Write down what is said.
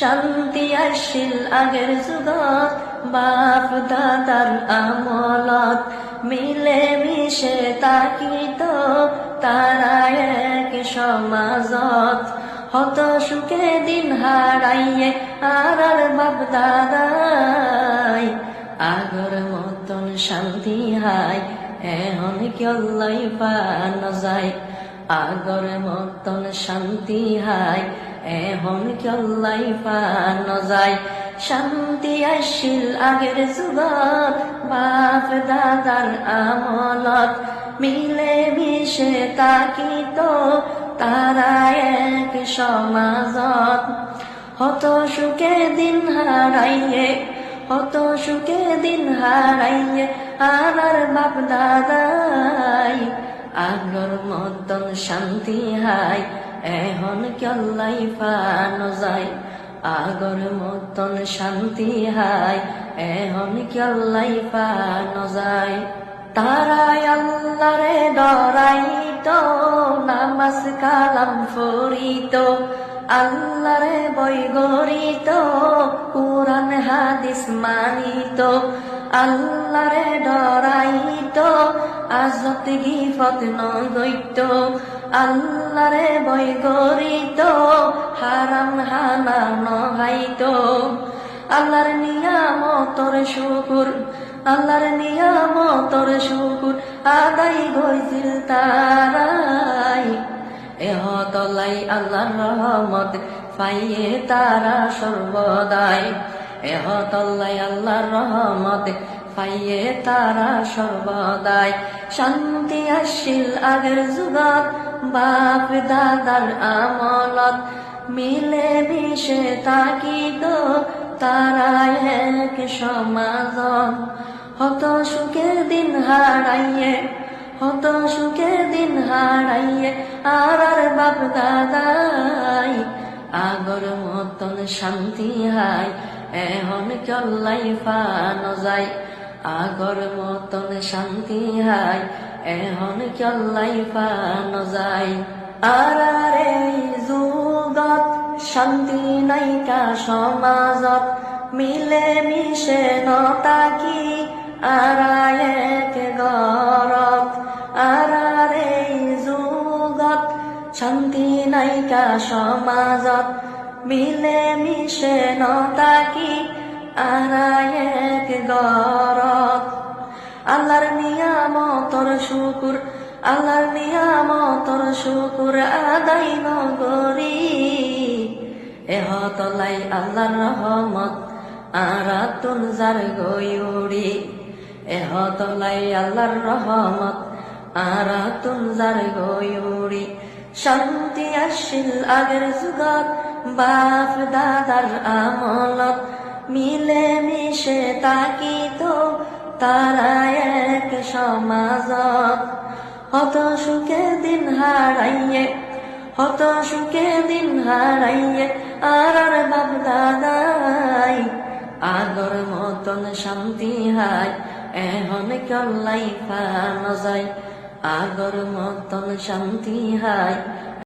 শান্তি আসিল আগের যুগত বাপ দাদার আমলত মিলে মিশে তাকিত তারা এক সমাজত হত সুখে দিন হারাইয়ে আর বাপ দাদাই আগর মতন শান্তি হাই এখন কেলাই পান যায় আগর মতন শান্তি হাই এখন কেলাই পান যায় শান্তি আসিল আগের যুগত বাপ দাদার আমলত মিলে মিশে তাকিত তারা এক সমাজত হত সুখে দিন হারাইয়ে হত সুখে দিন হারাইয়ে আর বাপ দাদাই আগর মতন শান্তি হাই এখন কেলাই পান যায় আগর মতন শান্তি হাই এখন কেলাই পান যায় তারাই আল্লাহরে ডরাইত নামাজ কালাম ফরিত আল্লাহরে বই গরিত কুরআন হাদিস মানিত আল্লাহরে ডরাইত আজত গিফত নয় দৈত্য আল্লাহরে বই গরিত হারাম হানা নহাইত আল্লাহর নিয়ামতর শুকুর আল্লাহর নিয়ামতর শুকুর আদায় গইছিল তারাই এহতলাই আল্লাহর রহমত পাইয়ে তারা সর্বদাই এহতলাই আল্লাহর রহমত পাইয়ে তারা সর্বদাই শান্তি আসিল আগের যুগত বাপ দাদার আমলত মিলে মিশে তাকিত তারা এক সমাজত হত সুখে দিন হারাইয়ে হত সুখে দিন হারাইয়ে আর বাপ দাদাই আগর মতন শান্তি হাই এখন কেলাই পান যায় আগর মতন শান্তি হাই এখন কেলাই পান যায় আর এই যুগত শান্তি নাইকা সমাজত মিলে মিশে নতাকি আর এক গরত আর এই যুগত শান্তি নাইকা সমাজত মিলে মিশে নতাকি আর এক গরত আল্লাহর নিয়ামতর শুকুর আল্লাহর নিয়ামতর শুকুর আদায় নগরী এহতলাই আল্লাহর রহমত আরাতুন যার গয়ুরি এহতলাই আল্লাহর রহমত আরাতুন যার গয়ুরি শান্তি আসিল আগের যুগত বাপ দাদার আমলত মিলে মিশে তাকিত তারা এক সমাজত হত সুখে দিন হারাইয়ে হত সুখে দিন হারাইয়ে আর বাপ দাদাই আগর মতন শান্তি হাই এখন কেলাই পান যায় আগর মতন শান্তি হাই